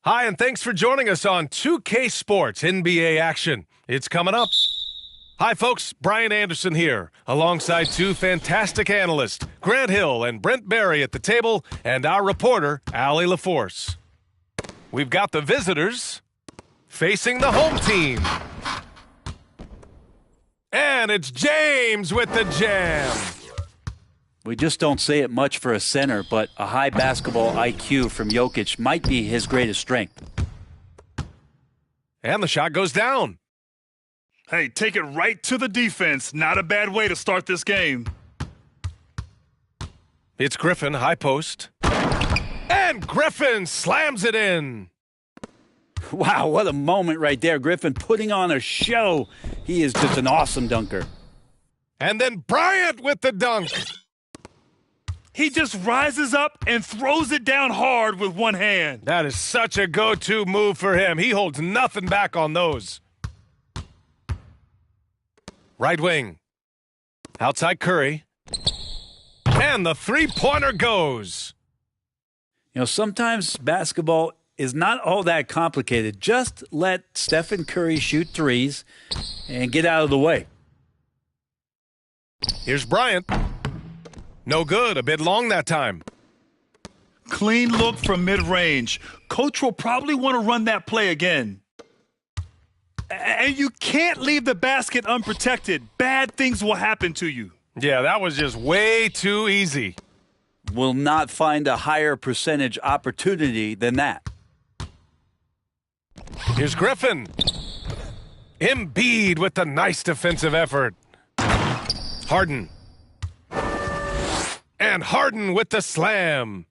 Hi, and thanks for joining us on 2K Sports NBA action. It's coming up. Hi, folks. Brian Anderson here, alongside two fantastic analysts, Grant Hill and Brent Barry at the table, and our reporter, Allie LaForce. We've got the visitors facing the home team. And it's James with the jam. We just don't say it much for a center, but a high basketball IQ from Jokic might be his greatest strength. And the shot goes down. Hey, take it right to the defense. Not a bad way to start this game. It's Griffin, high post. And Griffin slams it in. Wow, what a moment right there. Griffin putting on a show. He is just an awesome dunker. And then Bryant with the dunk. He just rises up and throws it down hard with one hand. That is such a go-to move for him. He holds nothing back on those. Right wing. Outside Curry. And the three-pointer goes. You know, sometimes basketball is not all that complicated. Just let Stephen Curry shoot threes and get out of the way. Here's Bryant. No good. A bit long that time. Clean look from mid-range. Coach will probably want to run that play again. And you can't leave the basket unprotected. Bad things will happen to you. Yeah, that was just way too easy. Will not find a higher percentage opportunity than that. Here's Griffin. Embiid with the nice defensive effort. Harden. And Harden with the slam.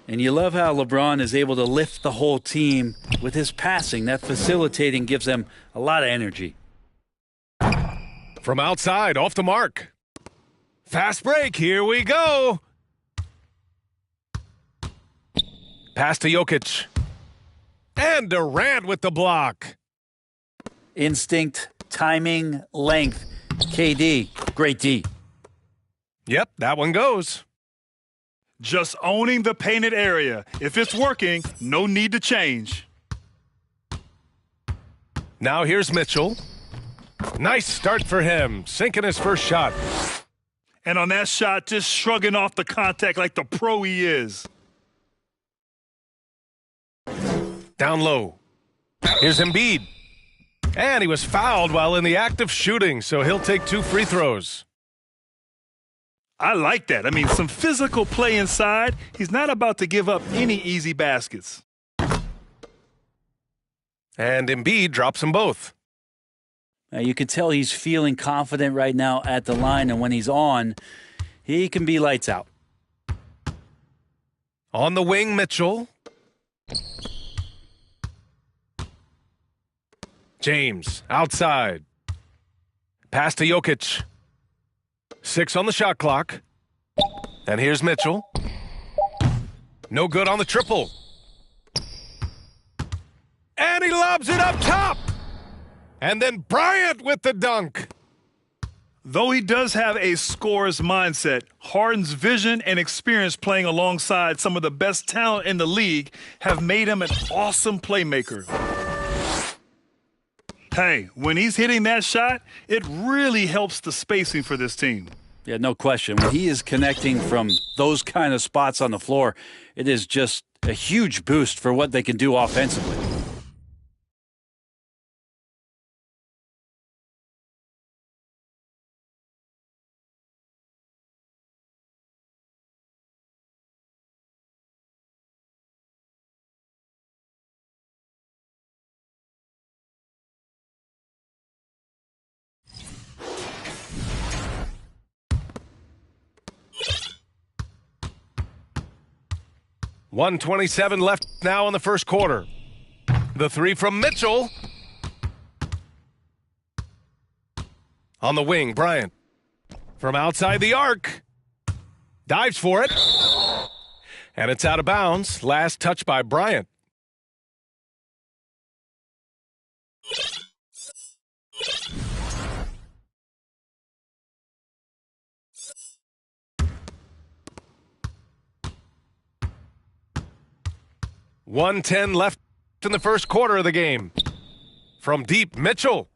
And you love how LeBron is able to lift the whole team with his passing. That facilitating gives them a lot of energy. From outside, off the mark. Fast break, here we go. Pass to Jokic. And Durant with the block. Instinct, timing, length. KD, great D. Yep, that one goes. Just owning the painted area. If it's working, no need to change. Now here's Mitchell. Nice start for him, sinking his first shot. And on that shot, just shrugging off the contact like the pro he is. Down low. Here's Embiid. And he was fouled while in the act of shooting, so he'll take 2 free throws. I like that. I mean, some physical play inside. He's not about to give up any easy baskets. And Embiid drops them both. Now you can tell he's feeling confident right now at the line, and when he's on, he can be lights out. On the wing, Mitchell. James, outside. Pass to Jokic. 6 on the shot clock. And here's Mitchell. No good on the triple. And he lobs it up top. And then Bryant with the dunk. Though he does have a scorer's mindset, Harden's vision and experience playing alongside some of the best talent in the league have made him an awesome playmaker. Hey, when he's hitting that shot, it really helps the spacing for this team. Yeah, no question. When he is connecting from those kind of spots on the floor, it is just a huge boost for what they can do offensively. .127 left now in the first quarter. The 3 from Mitchell. On the wing, Bryant. From outside the arc. Dives for it. And it's out of bounds. Last touch by Bryant. 1:10 left in the first quarter of the game. From deep, Mitchell.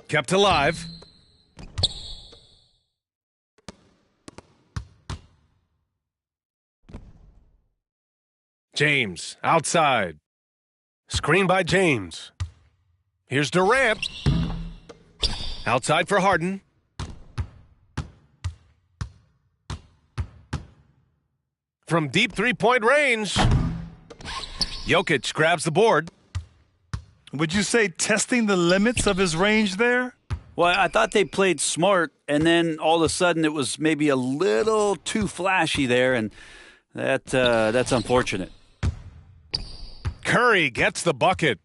Kept alive. James, outside. Screen by James. Here's Durant. Outside for Harden. From deep three-point range, Jokic grabs the board. Would you say testing the limits of his range there? Well, I thought they played smart, and then all of a sudden it was maybe a little too flashy there, and that's unfortunate. Curry gets the bucket.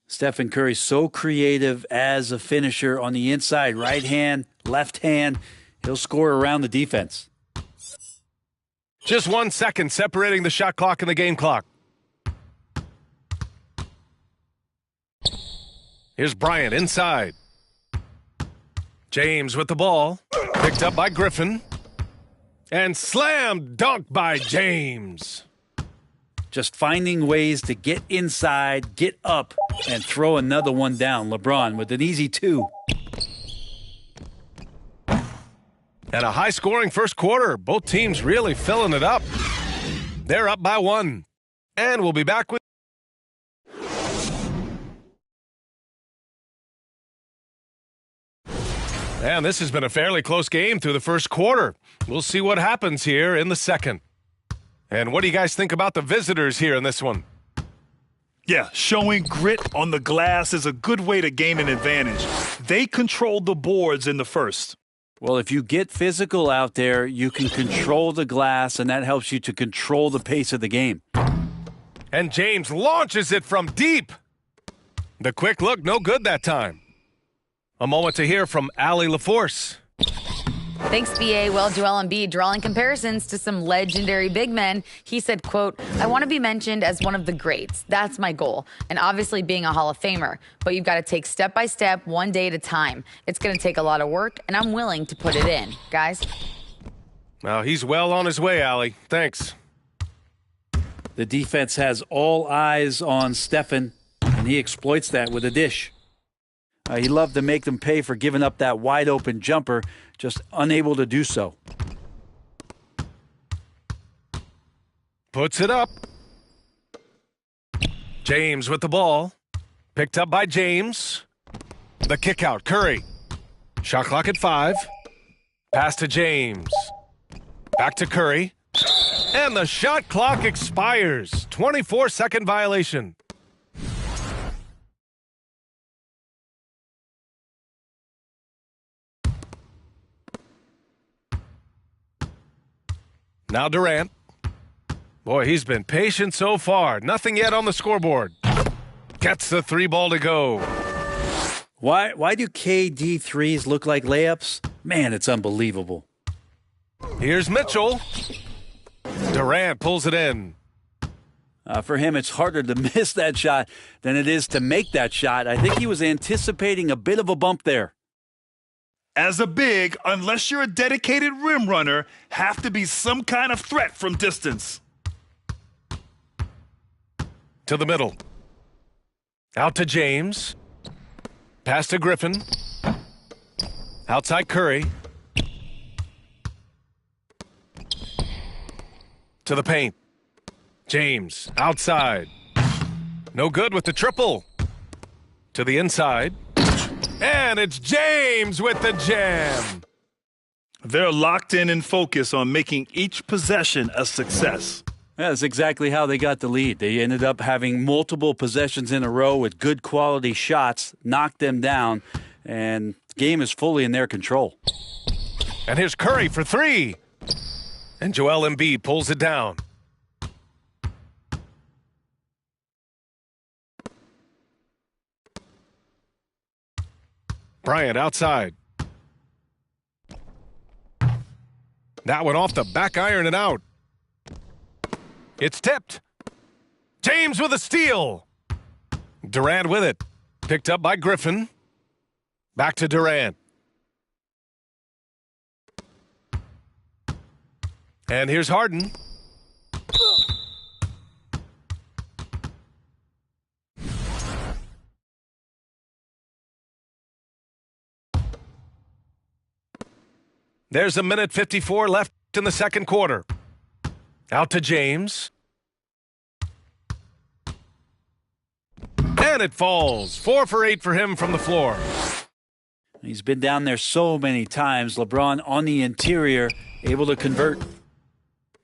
Stephen Curry's so creative as a finisher on the inside, right hand, left hand. He'll score around the defense. Just 1 second separating the shot clock and the game clock. Here's Bryant inside. James with the ball. Picked up by Griffin. And slam dunk by James. Just finding ways to get inside, get up, and throw another one down. LeBron with an easy 2. And a high-scoring first quarter. Both teams really filling it up. They're up by 1. And we'll be back with... And this has been a fairly close game through the first quarter. We'll see what happens here in the second. And what do you guys think about the visitors here in this one? Yeah, showing grit on the glass is a good way to gain an advantage. They controlled the boards in the first. Well, if you get physical out there, you can control the glass, and that helps you to control the pace of the game. And James launches it from deep. The quick look, no good that time. A moment to hear from Allie LaForce. Thanks, BA. Well, Joel Embiid drawing comparisons to some legendary big men. He said, quote, "I want to be mentioned as one of the greats. That's my goal. And obviously being a Hall of Famer. But you've got to take step by step, one day at a time. It's going to take a lot of work, and I'm willing to put it in. Guys?" Well, he's well on his way, Allie. Thanks. The defense has all eyes on Stephen, and he exploits that with a dish. He loved to make them pay for giving up that wide-open jumper, just unable to do so. Puts it up. James with the ball. Picked up by James. The kick out, Curry. Shot clock at 5. Pass to James. Back to Curry. And the shot clock expires. 24-second violation. Now Durant. Boy, he's been patient so far. Nothing yet on the scoreboard. Gets the 3 ball to go. Why do KD threes look like layups? Man, it's unbelievable. Here's Mitchell. Durant pulls it in. For him, it's harder to miss that shot than it is to make that shot. I think he was anticipating a bit of a bump there. As a big, unless you're a dedicated rim runner, have to be some kind of threat from distance. To the middle. Out to James. Pass to Griffin. Outside Curry. To the paint. James outside. No good with the triple. To the inside. And it's James with the jam. They're locked in and focused on making each possession a success. Yeah, that's exactly how they got the lead. They ended up having multiple possessions in a row with good quality shots, knocked them down, and the game is fully in their control. And here's Curry for 3. And Joel Embiid pulls it down. Bryant outside. That one off the back iron and out. It's tipped. James with a steal. Durant with it. Picked up by Griffin. Back to Durant. And here's Harden. There's a minute 54 left in the second quarter. Out to James. And it falls. 4 for 8 for him from the floor. He's been down there so many times. LeBron on the interior, able to convert.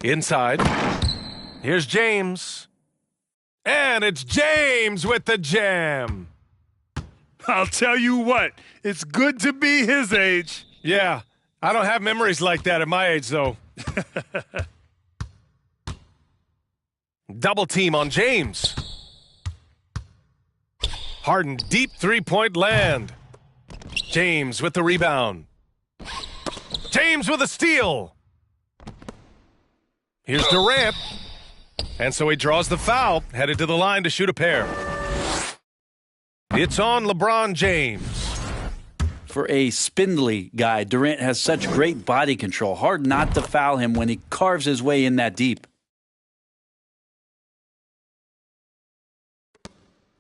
Inside. Here's James. And it's James with the jam. I'll tell you what, it's good to be his age. Yeah, I don't have memories like that at my age, though. Double team on James. Harden, deep three-point land. James with the rebound. James with a steal. Here's Durant. And so he draws the foul, headed to the line to shoot a pair. It's on LeBron James. For a spindly guy, Durant has such great body control. Hard not to foul him when he carves his way in that deep.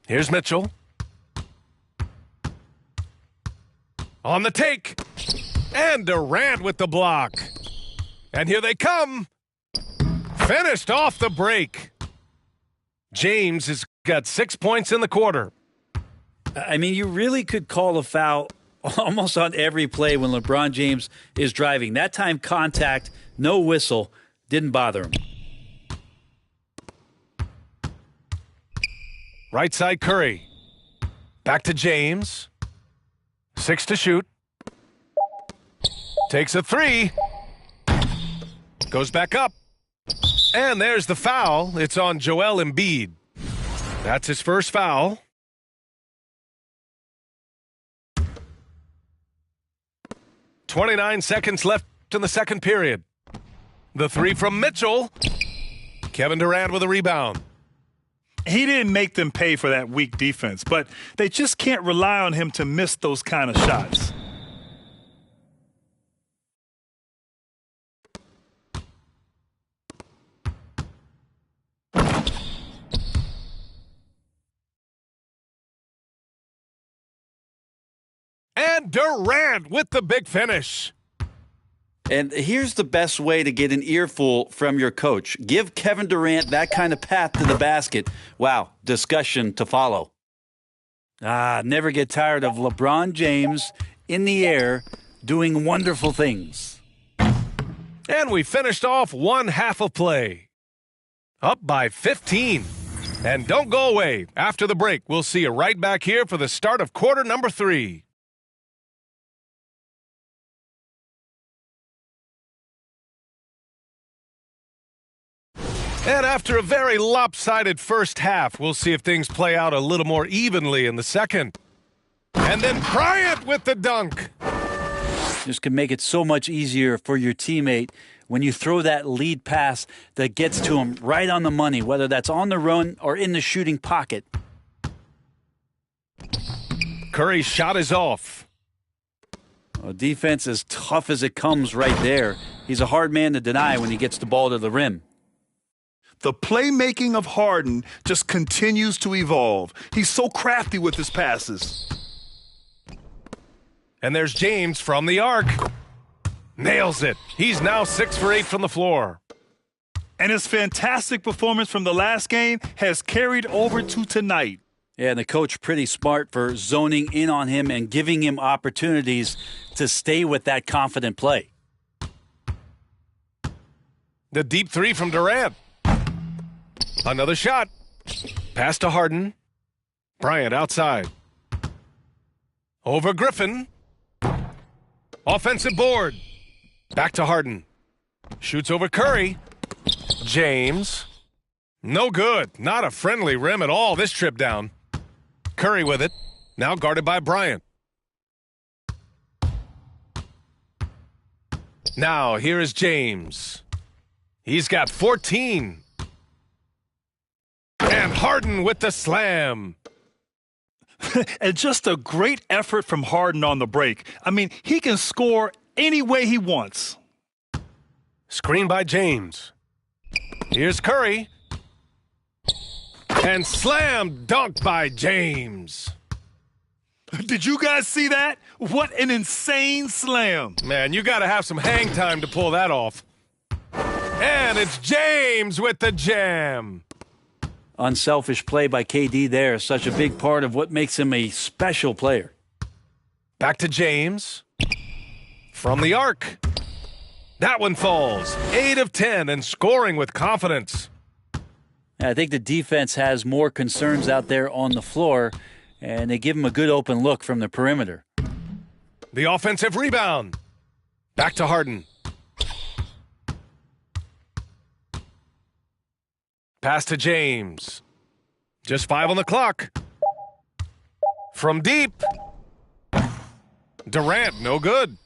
Here's Mitchell. On the take. And Durant with the block. And here they come. Finished off the break. James has got 6 points in the quarter. I mean, you really could call a foul almost on every play when LeBron James is driving. That time, contact, no whistle, didn't bother him. Right side Curry. Back to James. 6 to shoot. Takes a 3. Goes back up. And there's the foul. It's on Joel Embiid. That's his first foul. .29 seconds left in the second period. The 3 from Mitchell. Kevin Durant with a rebound. He didn't make them pay for that weak defense, but they just can't rely on him to miss those kind of shots. And Durant with the big finish. And here's the best way to get an earful from your coach. Give Kevin Durant that kind of path to the basket. Wow, discussion to follow. Never get tired of LeBron James in the air doing wonderful things. And we finished off one half of play. Up by 15. And don't go away. After the break, we'll see you right back here for the start of quarter number 3. And after a very lopsided first half, we'll see if things play out a little more evenly in the second. And then Bryant with the dunk. Just can make it so much easier for your teammate when you throw that lead pass that gets to him right on the money, whether that's on the run or in the shooting pocket. Curry's shot is off. Well, defense as tough as it comes right there. He's a hard man to deny when he gets the ball to the rim. The playmaking of Harden just continues to evolve. He's so crafty with his passes. And there's James from the arc. Nails it. He's now 6 for 8 from the floor. And his fantastic performance from the last game has carried over to tonight. Yeah, and the coach pretty smart for zoning in on him and giving him opportunities to stay with that confident play. The deep 3 from Durant. Another shot. Pass to Harden. Bryant outside. Over Griffin. Offensive board. Back to Harden. Shoots over Curry. James. No good. Not a friendly rim at all this trip down. Curry with it. Now guarded by Bryant. Now here is James. He's got 14. And Harden with the slam. And just a great effort from Harden on the break. I mean, he can score any way he wants. Screen by James. Here's Curry. And slam dunk by James. Did you guys see that? What an insane slam. Man, you got to have some hang time to pull that off. And it's James with the jam. Unselfish play by KD there. Such a big part of what makes him a special player. Back to James. From the arc. That one falls. 8 of 10 and scoring with confidence. I think the defense has more concerns out there on the floor, and they give him a good open look from the perimeter. The offensive rebound. Back to Harden. Pass to James. Just 5 on the clock. From deep. Durant, no good.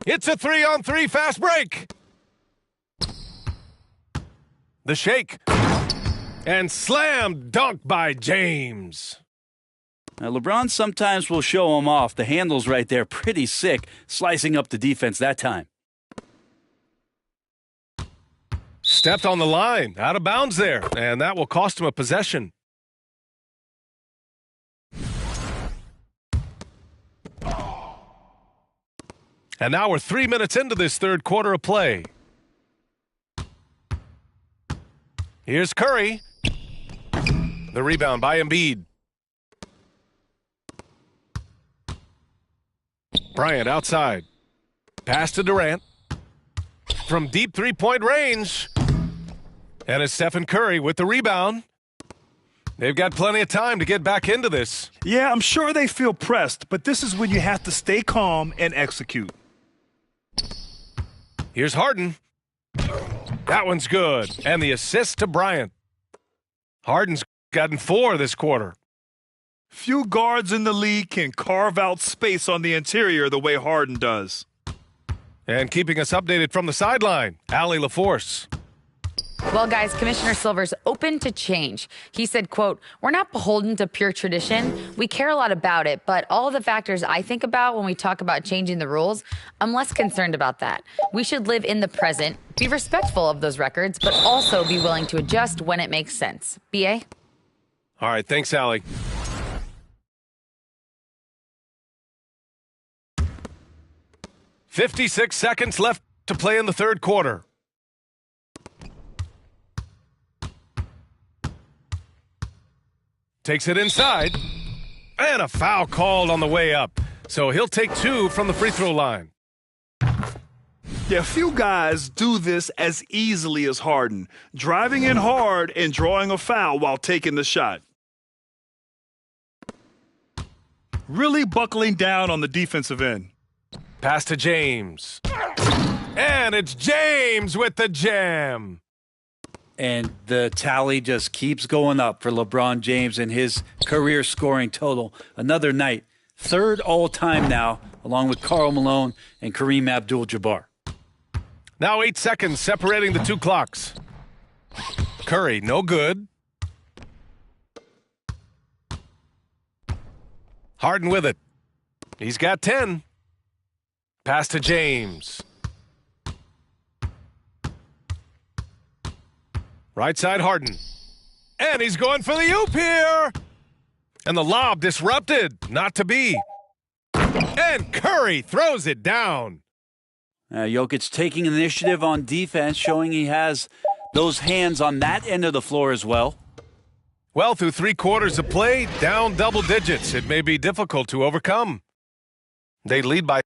It's a 3-on-3 fast break. The shake. And slam dunk by James. Now, LeBron sometimes will show him off. The handle's right there, pretty sick, slicing up the defense that time. Stepped on the line, out of bounds there, and that will cost him a possession. And now we're 3 minutes into this third quarter of play. Here's Curry. The rebound by Embiid. Bryant outside. Pass to Durant. From deep three-point range. And it's Stephen Curry with the rebound. They've got plenty of time to get back into this. Yeah, I'm sure they feel pressed, but this is when you have to stay calm and execute. Here's Harden. That one's good. And the assist to Bryant. Harden's gotten 4 this quarter. Few guards in the league can carve out space on the interior the way Harden does. And keeping us updated from the sideline, Allie LaForce. Well, guys, Commissioner Silver's open to change. He said, quote, "We're not beholden to pure tradition. We care a lot about it, but all of the factors I think about when we talk about changing the rules, I'm less concerned about that. We should live in the present, be respectful of those records, but also be willing to adjust when it makes sense." B.A.? All right, thanks, Allie. "56 seconds left to play in the third quarter. Takes it inside. And a foul called on the way up. So he'll take 2 from the free throw line. Yeah, few guys do this as easily as Harden, driving in hard and drawing a foul while taking the shot. Really buckling down on the defensive end. Pass to James. And it's James with the jam. And the tally just keeps going up for LeBron James and his career scoring total. Another night, 3rd all-time now, along with Karl Malone and Kareem Abdul-Jabbar. Now 8 seconds separating the 2 clocks. Curry, no good. Harden with it. He's got 10. Pass to James. Right side Harden. And he's going for the oop here. And the lob disrupted. Not to be. And Curry throws it down. Jokic taking initiative on defense, showing he has those hands on that end of the floor as well. Well, through 3 quarters of play, down double digits. It may be difficult to overcome. They lead by.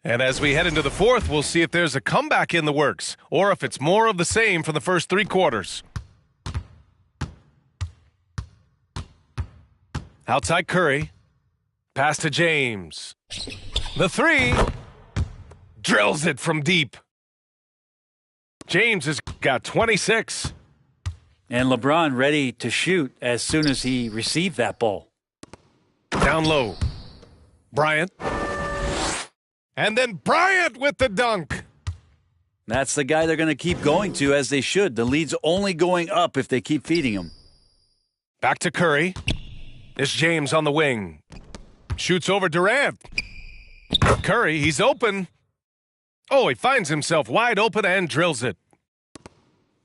And as we head into the fourth, we'll see if there's a comeback in the works or if it's more of the same from the first 3 quarters. Outside Curry. Pass to James. The 3. Drills it from deep. James has got 26. And LeBron ready to shoot as soon as he received that ball. Down low. Bryant. And then Bryant with the dunk. That's the guy they're going to keep going to, as they should. The lead's only going up if they keep feeding him. Back to Curry. It's James on the wing. Shoots over Durant. Curry, he's open. Oh, he finds himself wide open and drills it.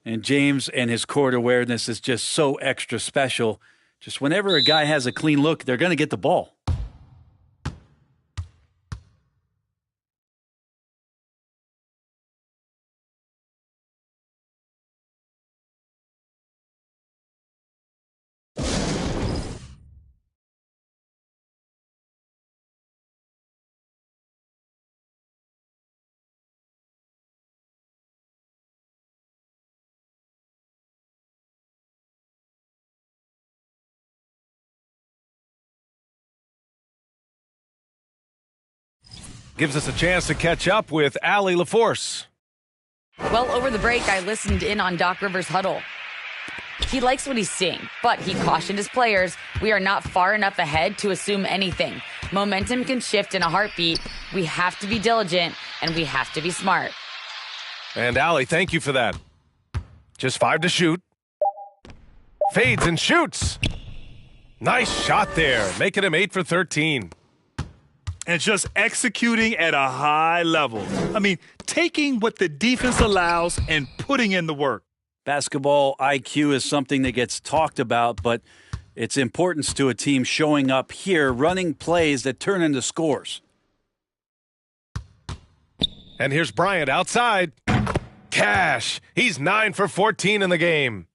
And James and his court awareness is just so extra special. Just whenever a guy has a clean look, they're going to get the ball. Gives us a chance to catch up with Allie LaForce. Well, over the break, I listened in on Doc Rivers' huddle. He likes what he's seeing, but he cautioned his players, we are not far enough ahead to assume anything. Momentum can shift in a heartbeat. We have to be diligent, and we have to be smart. And Allie, thank you for that. Just 5 to shoot. Fades and shoots. Nice shot there, making him 8 for 13. And just executing at a high level. I mean, taking what the defense allows and putting in the work. Basketball IQ is something that gets talked about, but its importance to a team showing up here, running plays that turn into scores. And here's Bryant outside. Cash. He's 9 for 14 in the game.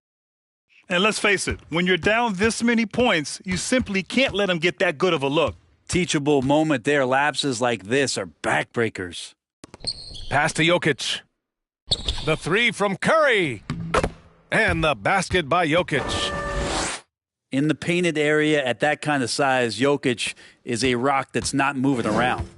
And let's face it, when you're down this many points, you simply can't let them get that good of a look. Teachable moment there. Lapses like this are backbreakers. Pass to Jokic. The 3 from Curry. And the basket by Jokic. In the painted area at that kind of size, Jokic is a rock that's not moving around.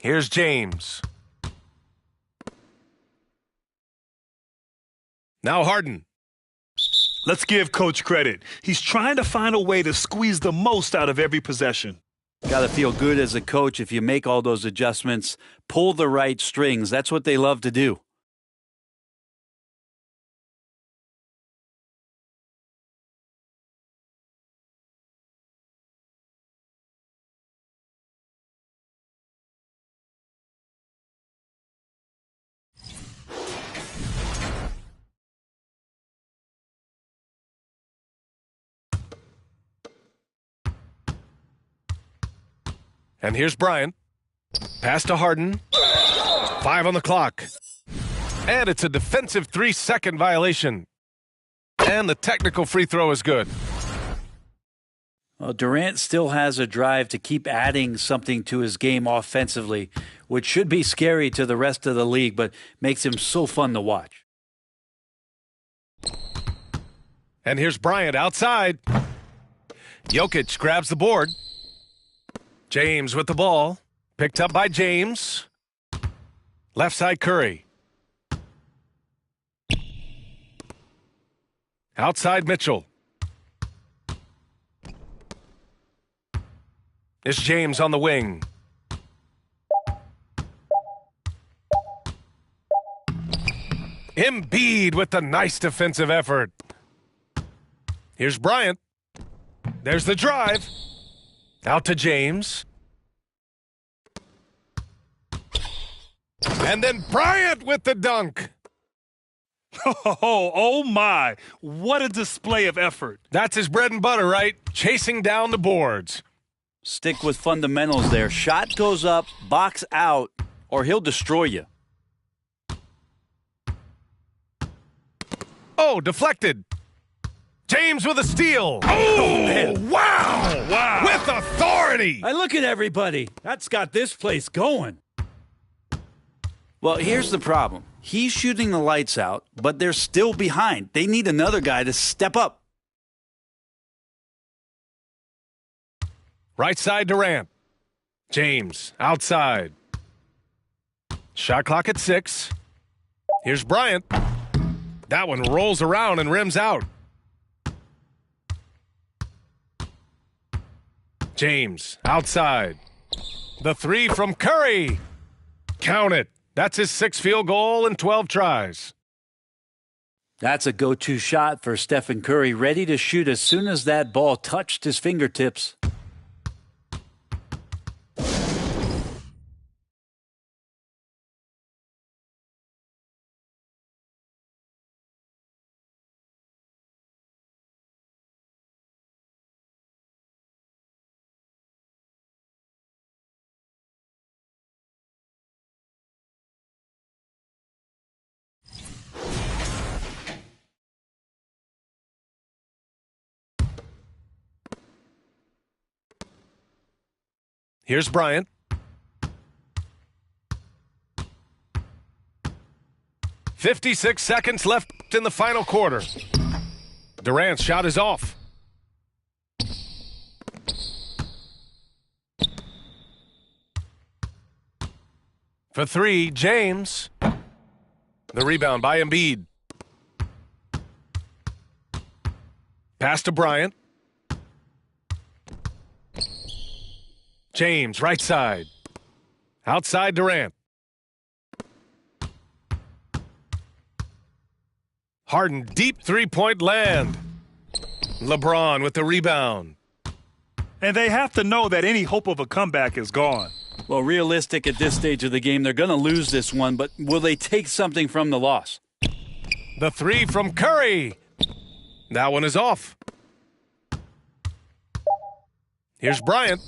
Here's James. Now Harden. Let's give Coach credit. He's trying to find a way to squeeze the most out of every possession. Got to feel good as a coach if you make all those adjustments, pull the right strings. That's what they love to do. And here's Bryant. Pass to Harden. 5 on the clock. And it's a defensive 3-second violation. And the technical free throw is good. Well, Durant still has a drive to keep adding something to his game offensively, which should be scary to the rest of the league, but makes him so fun to watch. And here's Bryant outside. Jokic grabs the board. James with the ball. Picked up by James. Left side Curry. Outside Mitchell. It's James on the wing. Embiid with the nice defensive effort. Here's Bryant. There's the drive. Out to James. And then Bryant with the dunk. Oh my. What a display of effort. That's his bread and butter, right? Chasing down the boards. Stick with fundamentals there. Shot goes up, box out, or he'll destroy you. Oh, deflected. James with a steal. Oh, wow. Wow. With authority. Hey, look at everybody. That's got this place going. Well, here's the problem. He's shooting the lights out, but they're still behind. They need another guy to step up. Right side Durant. James outside. Shot clock at 6. Here's Bryant. That one rolls around and rims out. James outside. The 3 from Curry. Count it. That's his 6th field goal in 12 tries. That's a go-to shot for Stephen Curry, ready to shoot as soon as that ball touched his fingertips. Here's Bryant. "56 seconds left in the final quarter. Durant's shot is off. For 3, James. The rebound by Embiid. Pass to Bryant. James, right side. Outside Durant. Harden, deep three-point land. LeBron with the rebound. And they have to know that any hope of a comeback is gone. Well, realistic at this stage of the game, they're going to lose this one, but will they take something from the loss? The 3 from Curry. That one is off. Here's Bryant.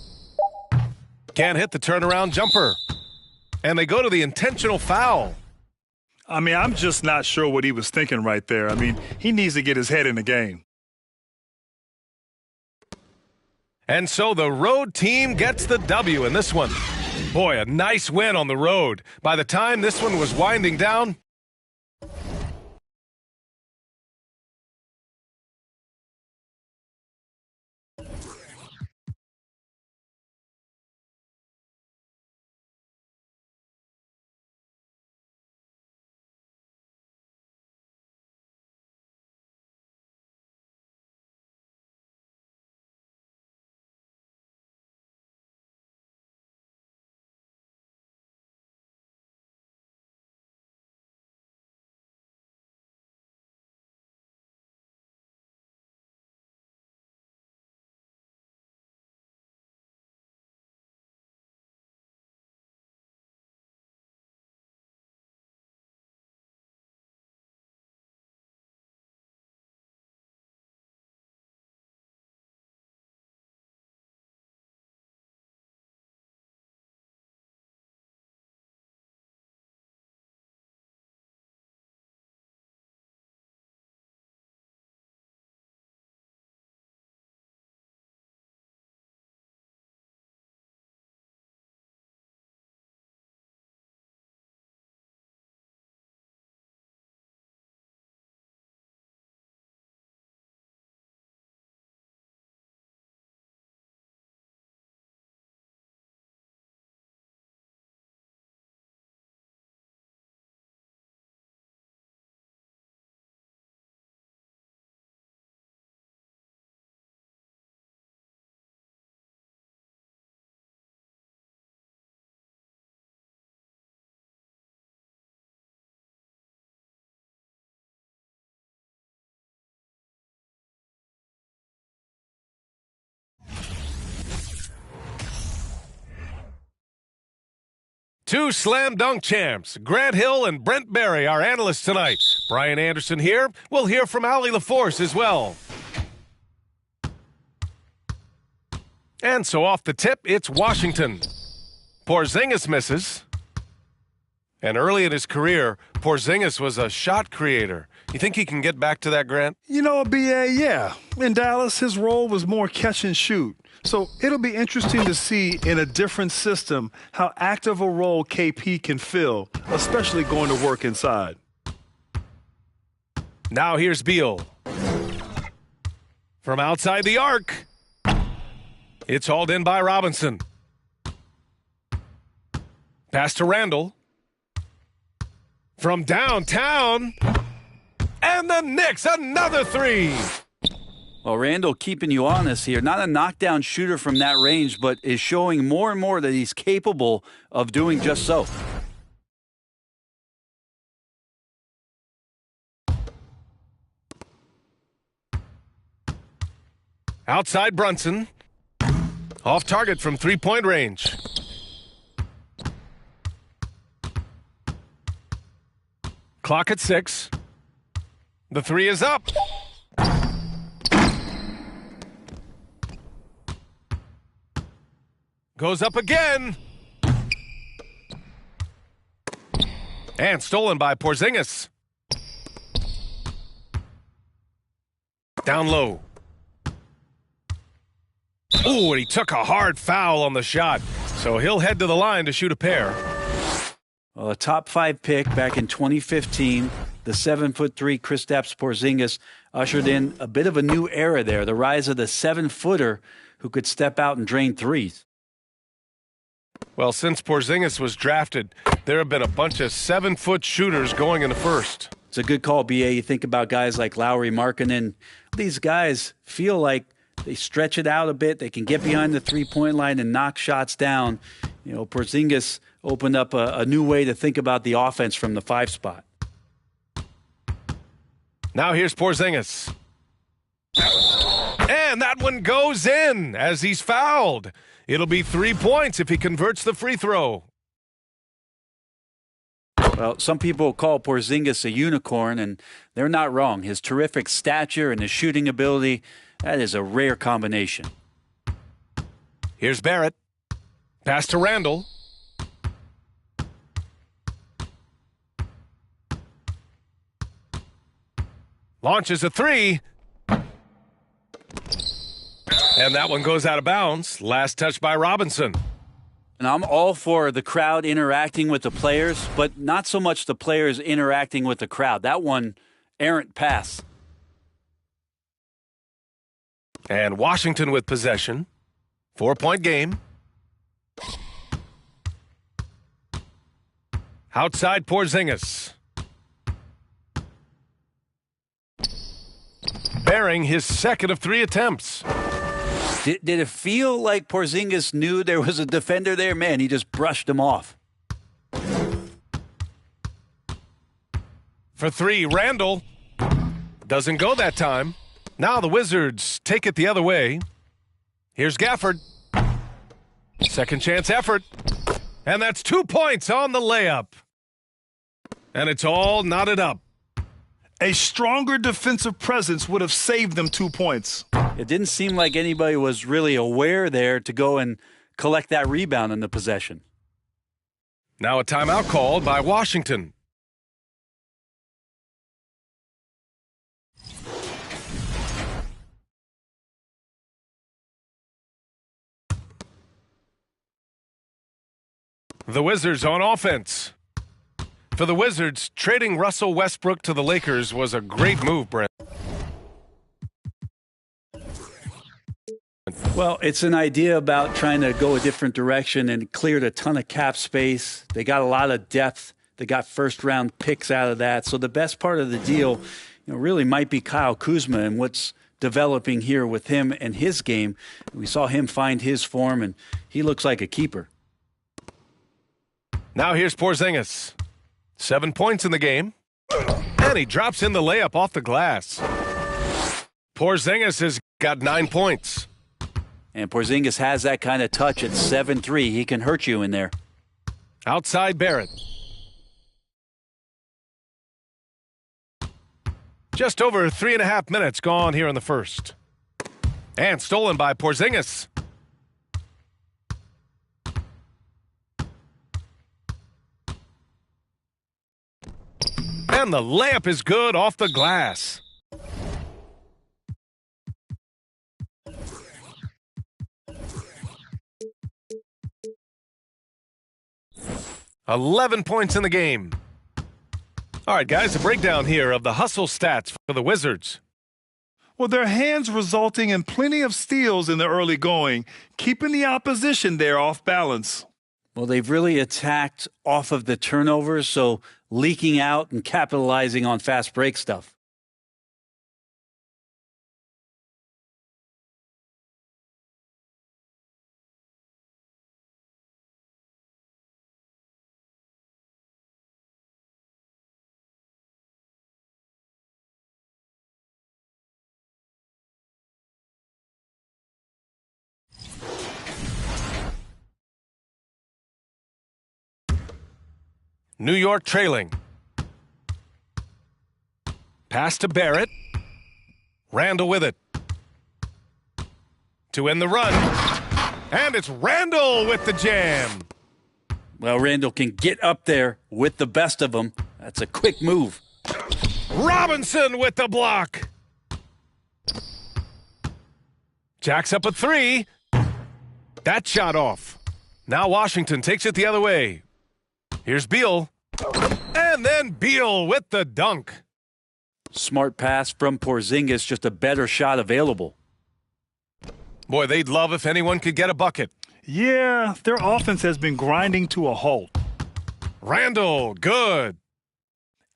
Can't hit the turnaround jumper. And they go to the intentional foul. I mean, I'm just not sure what he was thinking right there. I mean, he needs to get his head in the game. And so the road team gets the W in this one. Boy, a nice win on the road. By the time this one was winding down, two slam dunk champs, Grant Hill and Brent Barry, our analysts tonight. Brian Anderson here. We'll hear from Allie LaForce as well. And so off the tip, it's Washington. Porzingis misses. And early in his career, Porzingis was a shot creator. You think he can get back to that, Grant? You know, BA, yeah. In Dallas, his role was more catch and shoot. So it'll be interesting to see in a different system how active a role KP can fill, especially going to work inside. Now here's Beal. From outside the arc. It's hauled in by Robinson. Pass to Randall. From downtown. And the Knicks, another three. Well, Randall keeping you honest here. Not a knockdown shooter from that range, but is showing more and more that he's capable of doing just so. Outside Brunson. Off target from three-point range. Clock at 6. The three is up. Goes up again. And stolen by Porzingis. Down low. Ooh, and he took a hard foul on the shot. So he'll head to the line to shoot a pair. Well, a top 5 pick back in 2015, the 7'3" Kristaps Porzingis ushered in a bit of a new era there, the rise of the 7-footer who could step out and drain threes. Well, since Porzingis was drafted, there have been a bunch of 7-foot shooters going in the first. It's a good call, BA. You think about guys like Lauri Markkanen. These guys feel like they stretch it out a bit. They can get behind the three-point line and knock shots down. You know, Porzingis opened up a new way to think about the offense from the 5 spot. Now here's Porzingis. And that one goes in as he's fouled. It'll be 3 points if he converts the free throw. Well, some people call Porzingis a unicorn, and they're not wrong. His terrific stature and his shooting ability, that is a rare combination. Here's Barrett. Pass to Randall. Launches a three. And that one goes out of bounds. Last touch by Robinson. And I'm all for the crowd interacting with the players, but not so much the players interacting with the crowd. That one, errant pass. And Washington with possession. 4-point game. Outside Porzingis. Bearing his second of 3 attempts. Did it feel like Porzingis knew there was a defender there? Man, he just brushed him off. For 3, Randall. Doesn't go that time. Now the Wizards take it the other way. Here's Gafford. Second chance effort. And that's 2 points on the layup. And it's all knotted up. A stronger defensive presence would have saved them 2 points. It didn't seem like anybody was really aware there to go and collect that rebound in the possession. Now a timeout called by Washington. The Wizards on offense. For the Wizards, trading Russell Westbrook to the Lakers was a great move, Brent. Well, it's an idea about trying to go a different direction and cleared a ton of cap space. They got a lot of depth. They got first-round picks out of that. So the best part of the deal, really might be Kyle Kuzma and what's developing here with him and his game. We saw him find his form, and he looks like a keeper. Now here's Porzingis. 7 points in the game. And he drops in the layup off the glass. Porzingis has got 9 points. And Porzingis has that kind of touch at 7'3". He can hurt you in there. Outside Barrett. Just over 3.5 minutes gone here in the first. And stolen by Porzingis. And And the layup is good off the glass. $11 points in the game. All right, guys, a breakdown here of the hustle stats for the Wizards. Well, their hands resulting in plenty of steals in the early going, keeping the opposition there off balance. Well, they've really attacked off of the turnovers, so leaking out and capitalizing on fast break stuff. New York trailing. Pass to Barrett. Randall with it. To end the run. And it's Randall with the jam. Well, Randall can get up there with the best of them. That's a quick move. Robinson with the block. Jacks up a three. That shot off. Now Washington takes it the other way. Here's Beal. And then Beal with the dunk. Smart pass from Porzingis, just a better shot available. Boy, they'd love if anyone could get a bucket. Yeah, their offense has been grinding to a halt. Randall, good.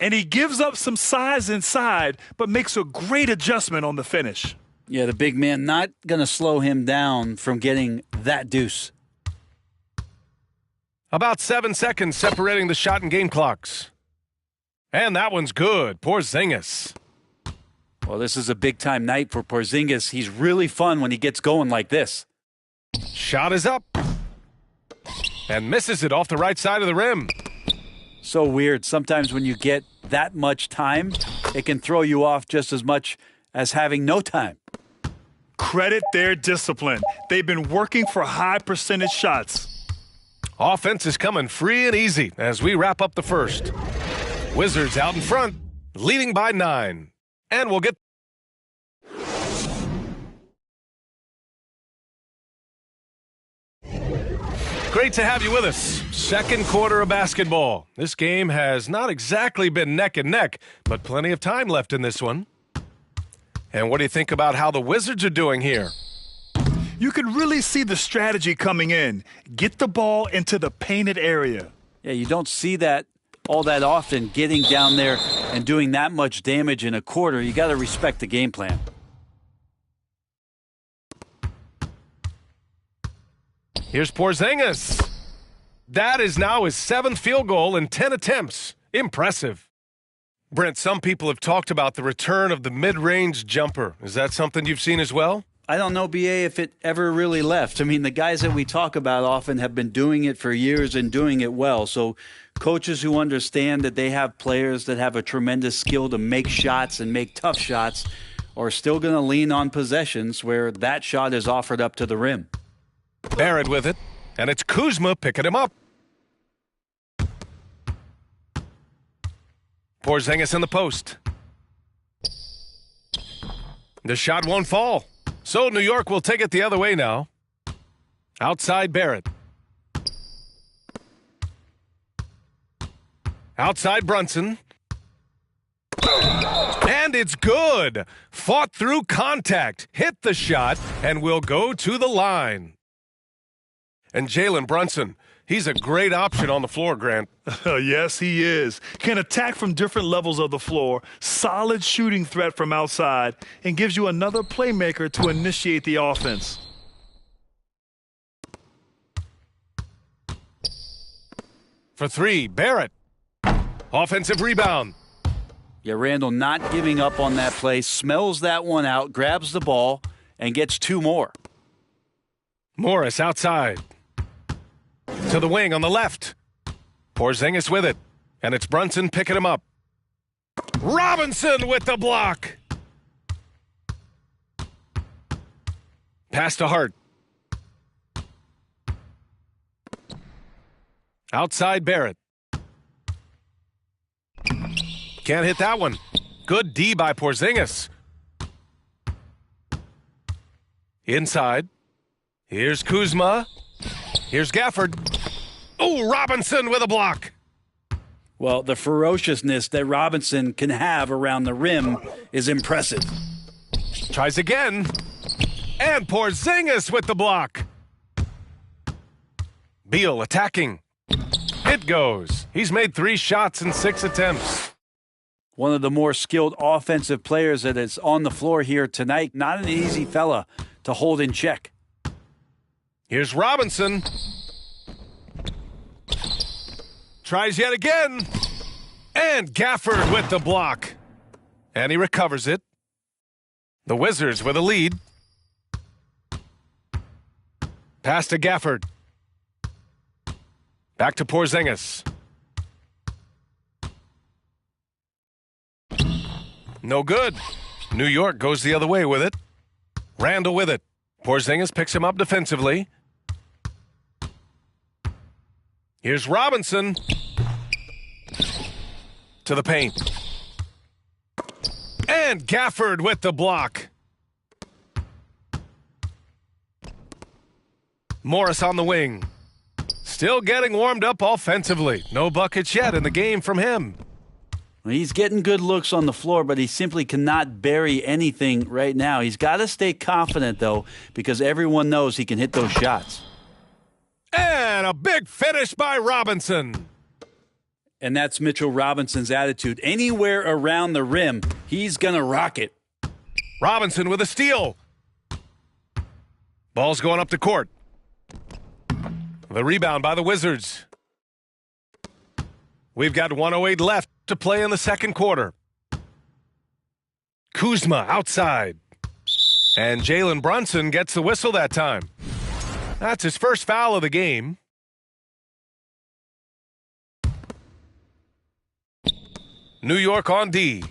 And he gives up some size inside, but makes a great adjustment on the finish. Yeah, the big man not going to slow him down from getting that deuce. About 7 seconds separating the shot and game clocks. And that one's good. Porzingis. Well, this is a big-time night for Porzingis. He's really fun when he gets going like this. Shot is up. And misses it off the right side of the rim. So weird. Sometimes when you get that much time, it can throw you off just as much as having no time. Credit their discipline. They've been working for high percentage shots. Offense is coming free and easy as we wrap up the first. Wizards out in front, leading by 9. And we'll get... Great to have you with us. Second quarter of basketball. This game has not exactly been neck and neck, but plenty of time left in this one. And what do you think about how the Wizards are doing here? You can really see the strategy coming in. Get the ball into the painted area. Yeah, you don't see that all that often, getting down there and doing that much damage in a quarter. You got to respect the game plan. Here's Porzingis. That is now his 7th field goal in 10 attempts. Impressive. Brent, some people have talked about the return of the mid-range jumper. Is that something you've seen as well? I don't know, BA, if it ever really left. I mean, the guys that we talk about often have been doing it for years and doing it well. So coaches who understand that they have players that have a tremendous skill to make shots and make tough shots are still going to lean on possessions where that shot is offered up to the rim. Barrett with it, and it's Kuzma picking him up. Porzingis in the post. The shot won't fall. So New York will take it the other way now. Outside Barrett. Outside Brunson. And it's good. Fought through contact. Hit the shot and will go to the line. And Jalen Brunson, he's a great option on the floor, Grant. Yes, he is. Can attack from different levels of the floor, solid shooting threat from outside, and gives you another playmaker to initiate the offense. For 3, Barrett. Offensive rebound. Yeah, Randall not giving up on that play, smells that one out, grabs the ball, and gets 2 more. Morris outside. To the wing on the left. Porzingis with it. And it's Brunson picking him up. Robinson with the block. Pass to Hart. Outside Barrett. Can't hit that one. Good D by Porzingis. Inside. Here's Kuzma. Here's Gafford. Oh, Robinson with a block. Well, the ferociousness that Robinson can have around the rim is impressive. Tries again. And Porzingis with the block. Beal attacking. It goes. He's made 3 shots in 6 attempts. One of the more skilled offensive players that is on the floor here tonight. Not an easy fella to hold in check. Here's Robinson. Tries yet again. And Gafford with the block. And he recovers it. The Wizards with a lead. Pass to Gafford. Back to Porzingis. No good. New York goes the other way with it. Randall with it. Porzingis picks him up defensively. Here's Robinson. To the paint. And Gafford with the block. Morris on the wing. Still getting warmed up offensively. No buckets yet in the game from him. He's getting good looks on the floor, but he simply cannot bury anything right now. He's got to stay confident, though, because everyone knows he can hit those shots. And a big finish by Robinson. And that's Mitchell Robinson's attitude. Anywhere around the rim, he's going to rock it. Robinson with a steal. Ball's going up the court. The rebound by the Wizards. We've got 1:08 left to play in the second quarter. Kuzma outside. And Jalen Brunson gets the whistle that time. That's his first foul of the game. New York on D.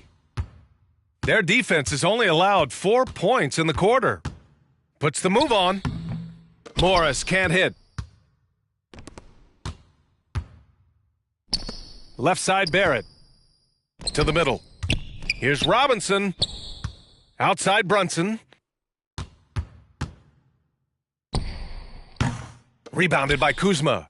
Their defense has only allowed 4 points in the quarter. Puts the move on. Morris can't hit. Left side Barrett. To the middle. Here's Robinson. Outside Brunson. Rebounded by Kuzma.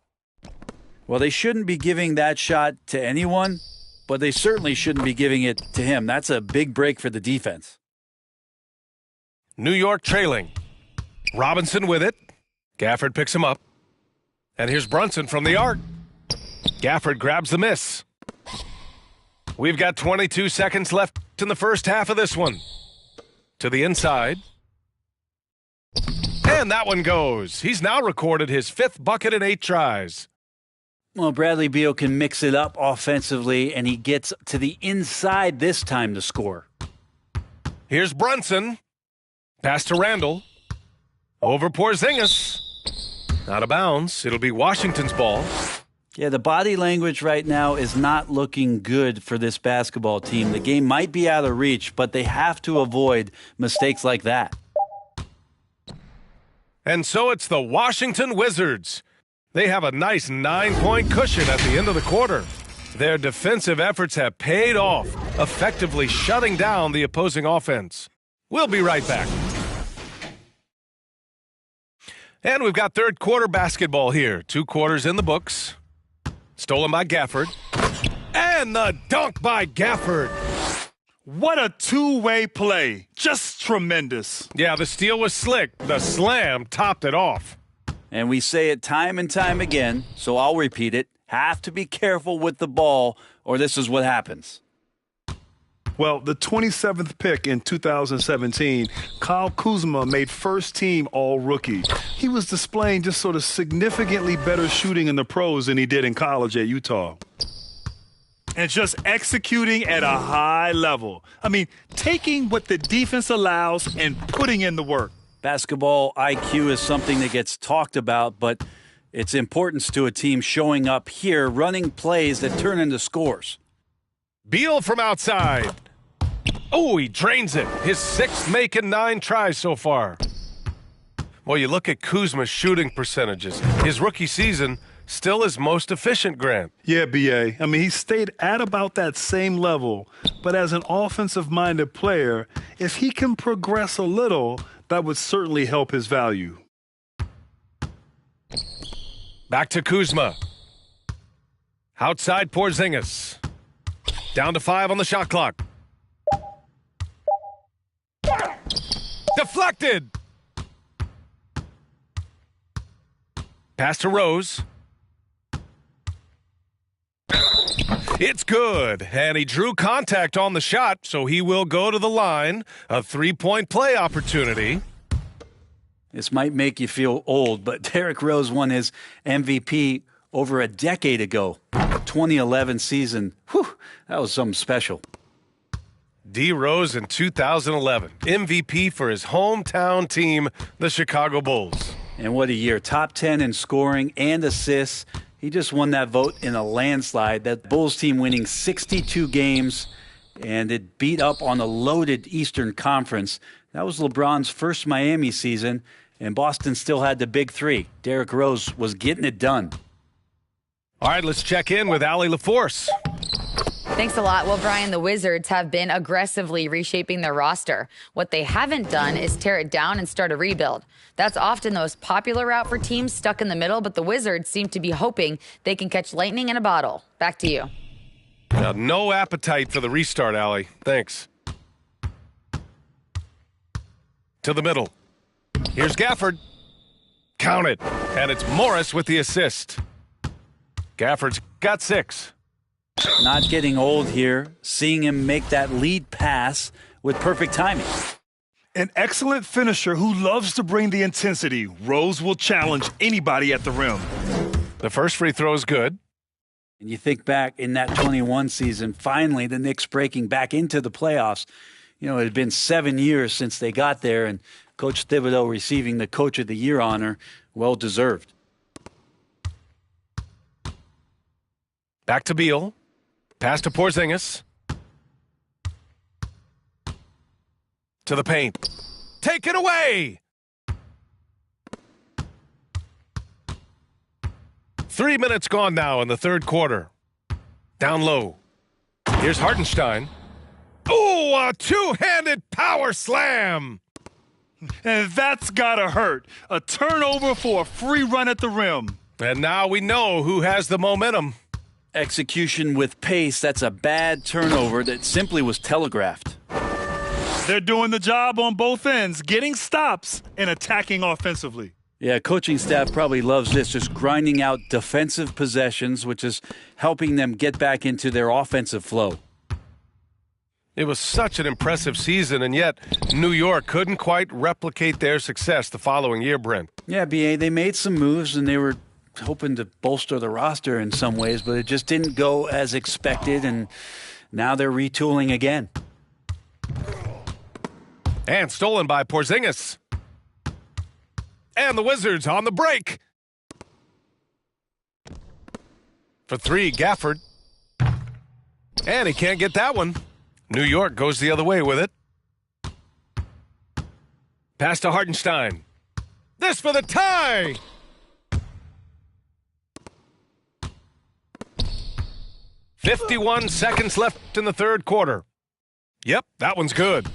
Well, they shouldn't be giving that shot to anyone, but they certainly shouldn't be giving it to him. That's a big break for the defense. New York trailing. Robinson with it. Gafford picks him up. And here's Brunson from the arc. Gafford grabs the miss. We've got 22 seconds left in the first half of this one. To the inside. And that one goes. He's now recorded his 5th bucket in 8 tries. Well, Bradley Beal can mix it up offensively, and he gets to the inside this time to score. Here's Brunson. Pass to Randall. Over Porzingis. Out of bounds. It'll be Washington's ball. Yeah, the body language right now is not looking good for this basketball team. The game might be out of reach, but they have to avoid mistakes like that. And so it's the Washington Wizards. They have a nice 9-point cushion at the end of the quarter. Their defensive efforts have paid off, effectively shutting down the opposing offense. We'll be right back. And we've got third quarter basketball here. 2 quarters in the books. Stolen by Gafford. And the dunk by Gafford. What a two-way play. Just tremendous. Yeah, the steal was slick. The slam topped it off. And we say it time and time again, so I'll repeat it. Have to be careful with the ball, or this is what happens. Well, the 27th pick in 2017, Kyle Kuzma made first-team All-Rookie. He was displaying just sort of significantly better shooting in the pros than he did in college at Utah. And just executing at a high level. I mean, taking what the defense allows and putting in the work. Basketball IQ is something that gets talked about, but its importance to a team showing up here, running plays that turn into scores. Beal from outside. Oh, he drains it. His 6th make in 9 tries so far. Well, you look at Kuzma's shooting percentages. His rookie season, still his most efficient, Grant. Yeah, B.A. I mean, he stayed at about that same level, but as an offensive-minded player, if he can progress a little, that would certainly help his value. Back to Kuzma. Outside Porzingis. Down to 5 on the shot clock. Deflected. Pass to Rose. It's good, and he drew contact on the shot, so he will go to the line. A three-point play opportunity. This might make you feel old, but Derrick Rose won his MVP over a decade ago. 2011 season. Whew, that was something special. D. Rose in 2011. MVP for his hometown team, the Chicago Bulls. And what a year. Top 10 in scoring and assists. He just won that vote in a landslide. That Bulls team winning 62 games, and it beat up on a loaded Eastern Conference. That was LeBron's first Miami season, and Boston still had the big three. Derrick Rose was getting it done. All right, let's check in with Allie LaForce. Thanks a lot. Well, Brian, the Wizards have been aggressively reshaping their roster. What they haven't done is tear it down and start a rebuild. That's often the most popular route for teams stuck in the middle, but the Wizards seem to be hoping they can catch lightning in a bottle. Back to you. Now, no appetite for the restart, Allie. Thanks. To the middle. Here's Gafford. Count it. And it's Morris with the assist. Gafford's got 6. Not getting old here. Seeing him make that lead pass with perfect timing. An excellent finisher who loves to bring the intensity. Rose will challenge anybody at the rim. The first free throw is good. And you think back in that 21 season, finally the Knicks breaking back into the playoffs. You know, it had been 7 years since they got there, and Coach Thibodeau receiving the Coach of the Year honor, well deserved. Back to Beal. Pass to Porzingis. To the paint. Take it away! 3 minutes gone now in the third quarter. Down low. Here's Hartenstein. Oh, a two-handed power slam! And that's gotta hurt. A turnover for a free run at the rim. And now we know who has the momentum. Execution with pace, that's a bad turnover that simply was telegraphed. They're doing the job on both ends, getting stops and attacking offensively. Yeah, coaching staff probably loves this, just grinding out defensive possessions, which is helping them get back into their offensive flow. It was such an impressive season, and yet New York couldn't quite replicate their success the following year, Brent. Yeah, B.A., they made some moves, and they were hoping to bolster the roster in some ways, but it just didn't go as expected, and now they're retooling again. And stolen by Porzingis. And the Wizards on the break. For 3, Gafford. And he can't get that one. New York goes the other way with it. Pass to Hartenstein. This for the tie! "51 seconds left in the third quarter." Yep, that one's good.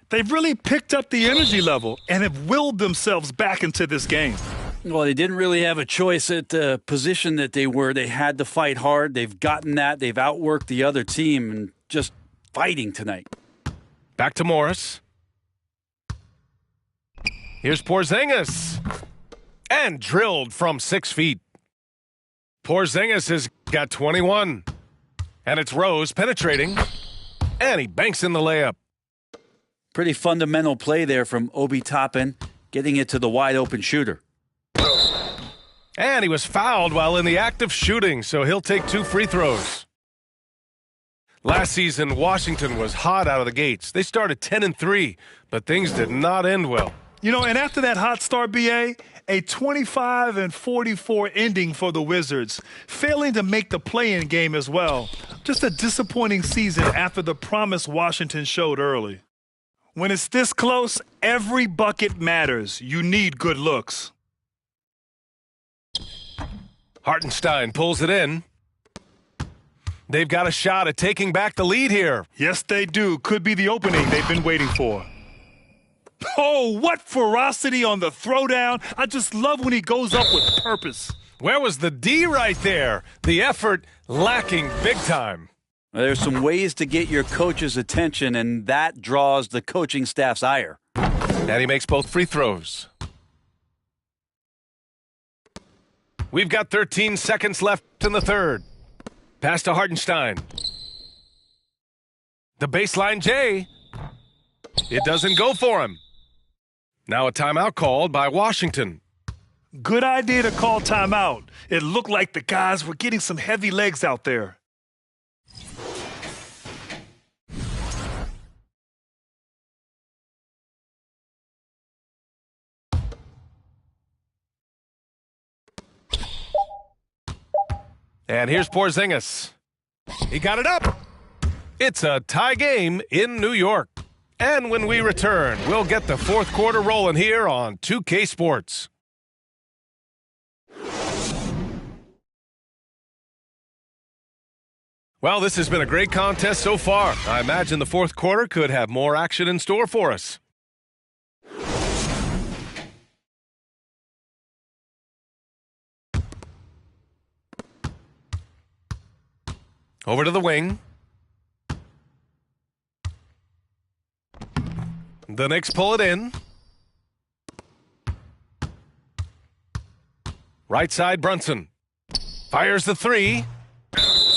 They've really picked up the energy level and have willed themselves back into this game. Well, they didn't really have a choice at the position that they were. They had to fight hard. They've gotten that. They've outworked the other team and just fighting tonight. Back to Morris. Here's Porzingis. And drilled from 6 feet. Porzingis has got 21. And it's Rose penetrating. And he banks in the layup. Pretty fundamental play there from Obi Toppin, getting it to the wide open shooter. And he was fouled while in the act of shooting, so he'll take 2 free throws. Last season, Washington was hot out of the gates. They started 10-3, but things did not end well. You know, and after that hot start, B.A., a 25-44 ending for the Wizards, failing to make the play-in game as well. Just a disappointing season after the promise Washington showed early. When it's this close, every bucket matters. You need good looks. Hartenstein pulls it in. They've got a shot at taking back the lead here. Yes, they do. Could be the opening they've been waiting for. Oh, what ferocity on the throwdown. I just love when he goes up with purpose. Where was the D right there? The effort lacking big time. There's some ways to get your coach's attention, and that draws the coaching staff's ire. And he makes both free throws. We've got 13 seconds left in the third. Pass to Hartenstein. The baseline J. It doesn't go for him. Now a timeout called by Washington. Good idea to call timeout. It looked like the guys were getting some heavy legs out there. And here's Porzingis. He got it up. It's a tie game in New York. And when we return, we'll get the fourth quarter rolling here on 2K Sports. Well, this has been a great contest so far. I imagine the fourth quarter could have more action in store for us. Over to the wing. The Knicks pull it in. Right side, Brunson. Fires the three.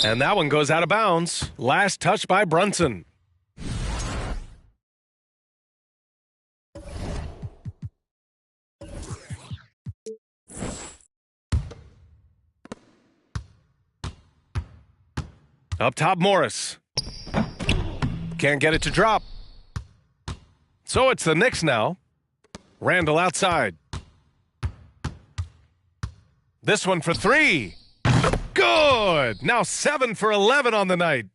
And that one goes out of bounds. Last touch by Brunson. Up top, Morris. Can't get it to drop. So it's the Knicks now. Randall outside. This one for three. Good. Now 7 for 11 on the night.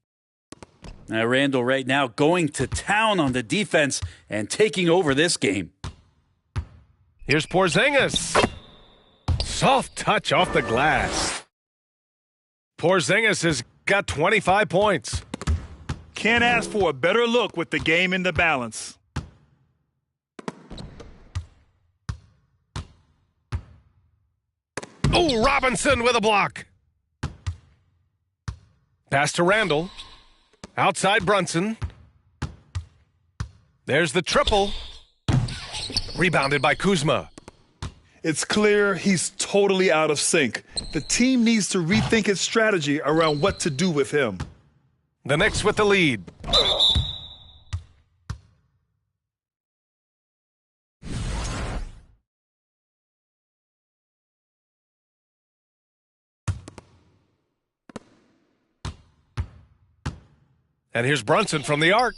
Now Randall right now going to town on the defense and taking over this game. Here's Porzingis. Soft touch off the glass. Porzingis has got 25 points. Can't ask for a better look with the game in the balance. Oh, Robinson with a block. Pass to Randall. Outside Brunson. There's the triple. Rebounded by Kuzma. It's clear he's totally out of sync. The team needs to rethink its strategy around what to do with him. The Knicks with the lead. And here's Brunson from the arc.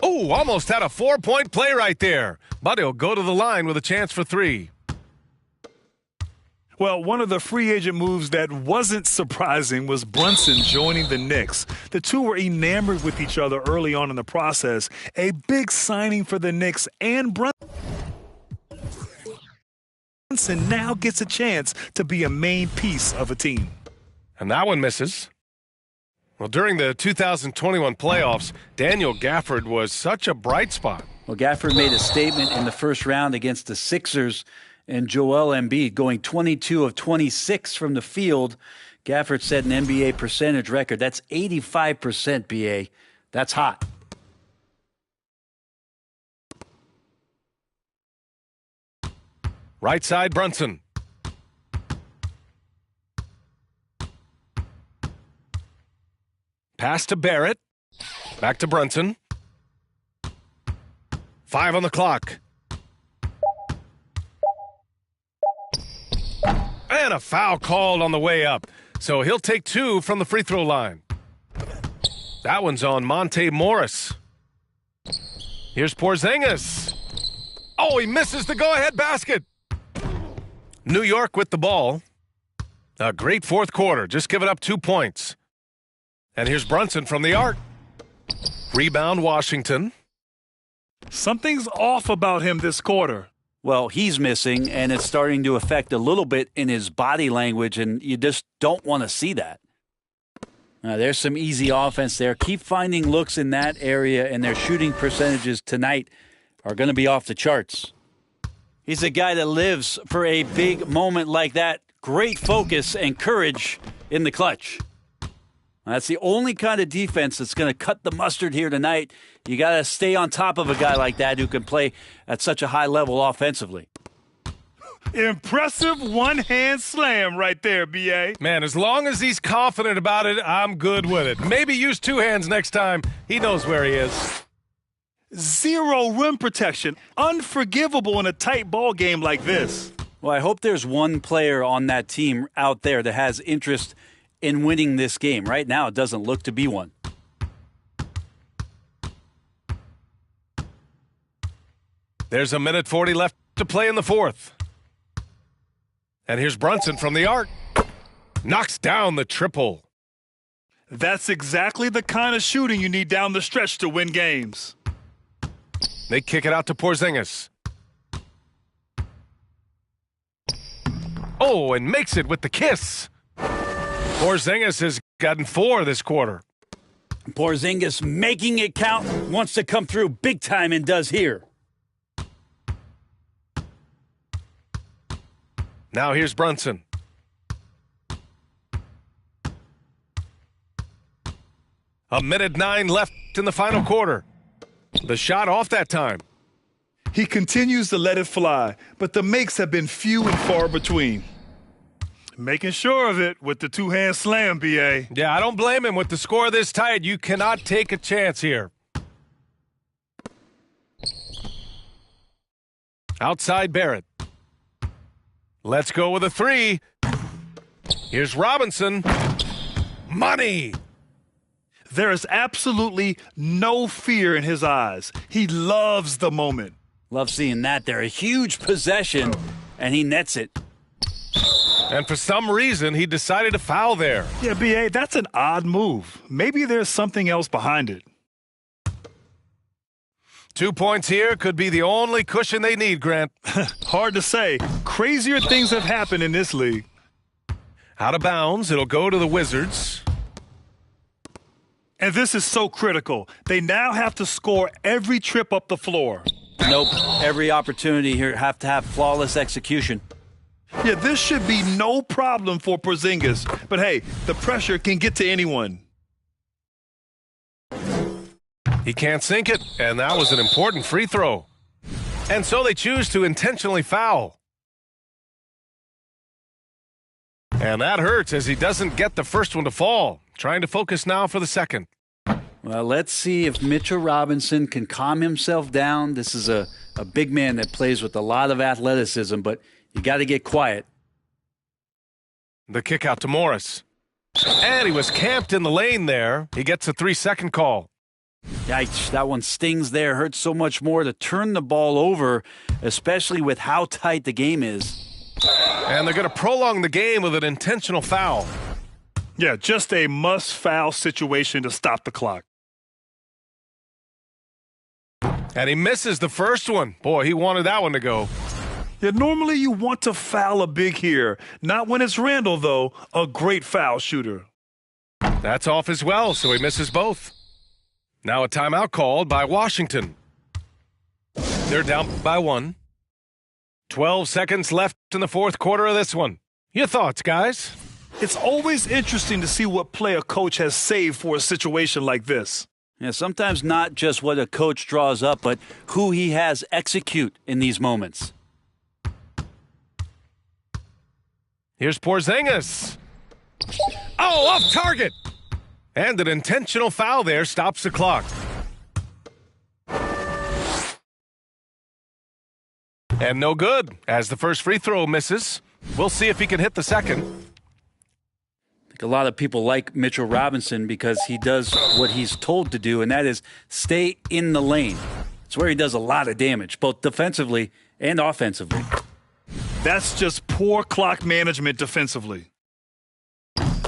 Oh, almost had a 4-point play right there. But he'll go to the line with a chance for three. Well, one of the free agent moves that wasn't surprising was Brunson joining the Knicks. The two were enamored with each other early on in the process. A big signing for the Knicks, and Brunson now gets a chance to be a main piece of a team. And that one misses. Well, during the 2021 playoffs, Daniel Gafford was such a bright spot. Well, Gafford made a statement in the first round against the Sixers, and Joel Embiid going 22 of 26 from the field. Gafford set an NBA percentage record. That's 85%, BA. That's hot. Right side, Brunson. Pass to Barrett. Back to Brunson. 5 on the clock. And a foul called on the way up. So he'll take 2 from the free throw line. That one's on Monte Morris. Here's Porzingis. Oh, he misses the go-ahead basket. New York with the ball. A great fourth quarter, just giving up 2 points. And here's Brunson from the arc. Rebound, Washington. Something's off about him this quarter. Well, he's missing, and it's starting to affect a little bit in his body language, and you just don't want to see that. There's some easy offense there. Keep finding looks in that area, and their shooting percentages tonight are going to be off the charts. He's a guy that lives for a big moment like that. Great focus and courage in the clutch. That's the only kind of defense that's going to cut the mustard here tonight. You got to stay on top of a guy like that who can play at such a high level offensively. Impressive one-hand slam right there, B.A. Man, as long as he's confident about it, I'm good with it. Maybe use two hands next time. He knows where he is. Zero rim protection. Unforgivable in a tight ball game like this. Well, I hope there's one player on that team out there that has interest in winning this game. Right now, it doesn't look to be one. There's a minute 40 left to play in the fourth. And here's Brunson from the arc. Knocks down the triple. That's exactly the kind of shooting you need down the stretch to win games. They kick it out to Porzingis. Oh, and makes it with the kiss. Porzingis has gotten 4 this quarter. Porzingis making it count, wants to come through big time and does here. Now here's Brunson. A minute 9 left in the final quarter. The shot off that time. He continues to let it fly, but the makes have been few and far between. Making sure of it with the two-hand slam, B.A. Yeah, I don't blame him. With the score this tight, you cannot take a chance here. Outside Barrett. Let's go with a 3. Here's Robinson. Money. There is absolutely no fear in his eyes. He loves the moment. Love seeing that there. A huge possession, and he nets it. And for some reason, he decided to foul there. Yeah, B.A., that's an odd move. Maybe there's something else behind it. 2 points here could be the only cushion they need, Grant. Hard to say. Crazier things have happened in this league. Out of bounds, it'll go to the Wizards. And this is so critical. They now have to score every trip up the floor. Nope. Every opportunity here have to have flawless execution. Yeah, this should be no problem for Porzingis. But hey, the pressure can get to anyone. He can't sink it, and that was an important free throw. And so they choose to intentionally foul. And that hurts as he doesn't get the first one to fall. Trying to focus now for the second. Well, let's see if Mitchell Robinson can calm himself down. This is a big man that plays with a lot of athleticism, but you got to get quiet. The kick out to Morris. And he was camped in the lane there. He gets a 3-second call. Yikes, that one stings there. Hurts so much more to turn the ball over, especially with how tight the game is. And they're going to prolong the game with an intentional foul. Yeah, just a must-foul situation to stop the clock. And he misses the first one. Boy, he wanted that one to go. Yeah, normally you want to foul a big here. Not when it's Randall, though, a great foul shooter. That's off as well, so he misses both. Now a timeout called by Washington. They're down by 1. 12 seconds left in the fourth quarter of this one. Your thoughts, guys? It's always interesting to see what play a coach has saved for a situation like this. Yeah, sometimes not just what a coach draws up, but who he has execute in these moments. Here's Porzingis. Oh, off target! And an intentional foul there stops the clock. And no good, as the first free throw misses. We'll see if he can hit the second. I think a lot of people like Mitchell Robinson because he does what he's told to do, and that is stay in the lane. It's where he does a lot of damage, both defensively and offensively. That's just poor clock management defensively.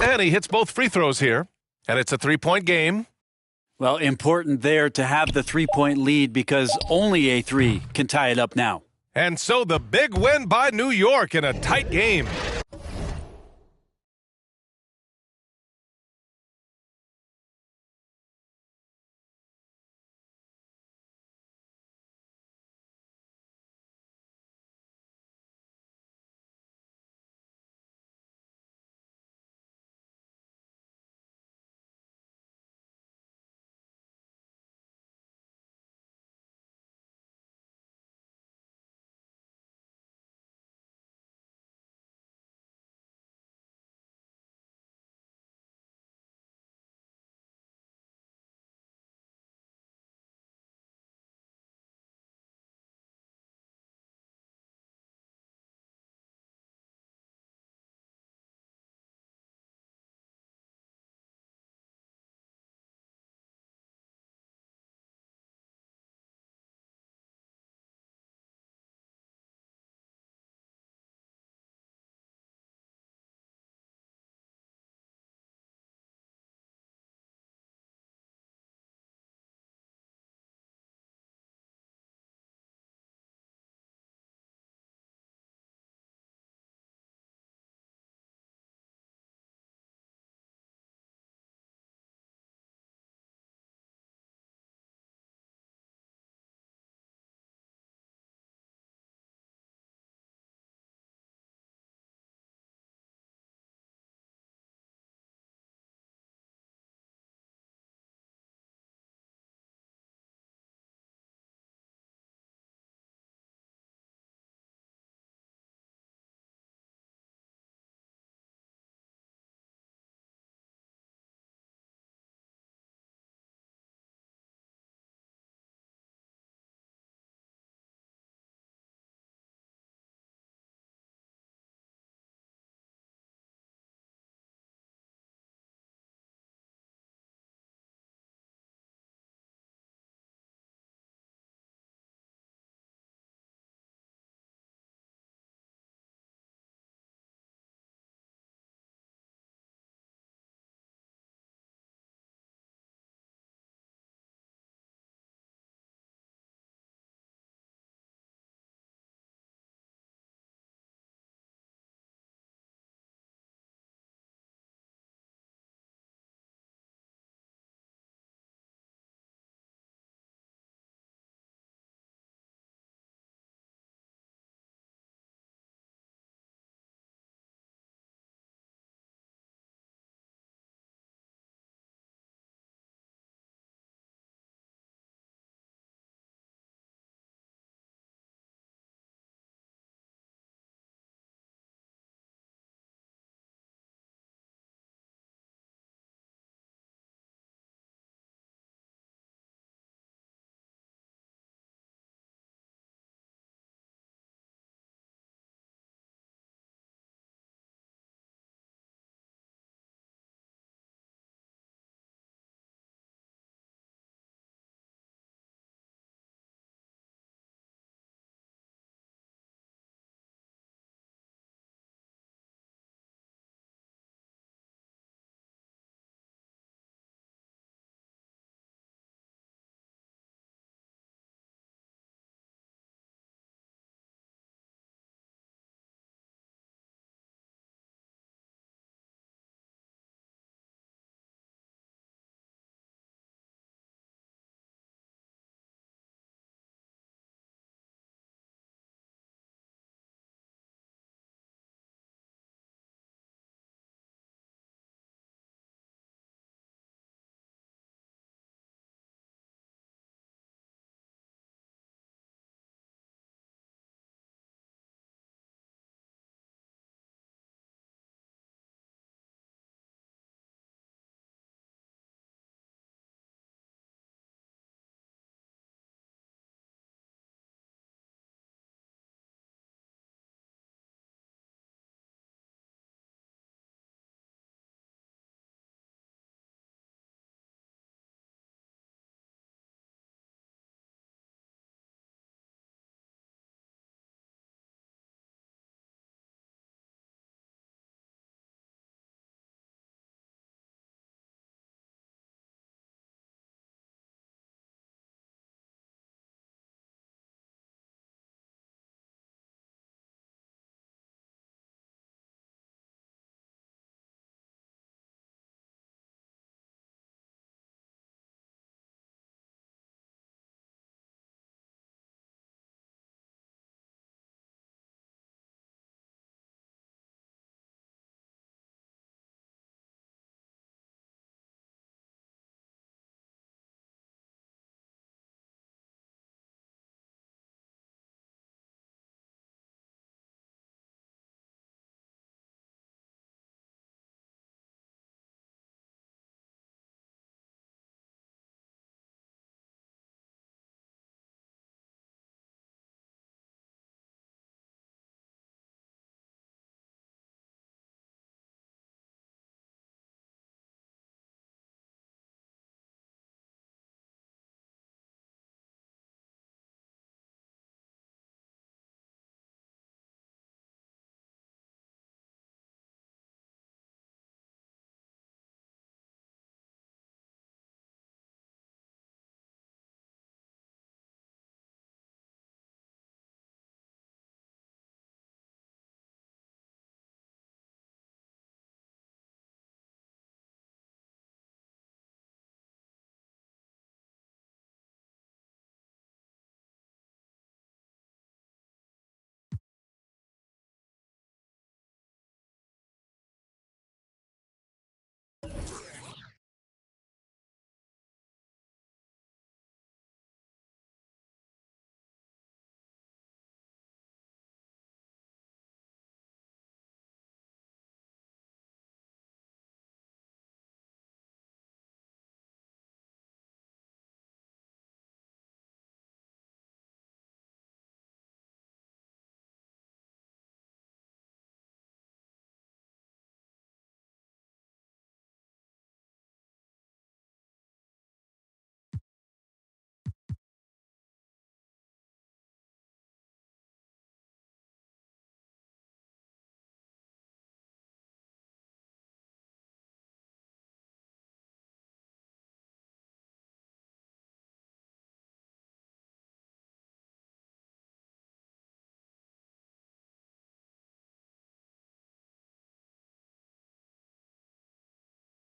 And he hits both free throws here. And it's a 3-point game. Well, important there to have the 3-point lead because only a 3 can tie it up now. And so the big win by New York in a tight game.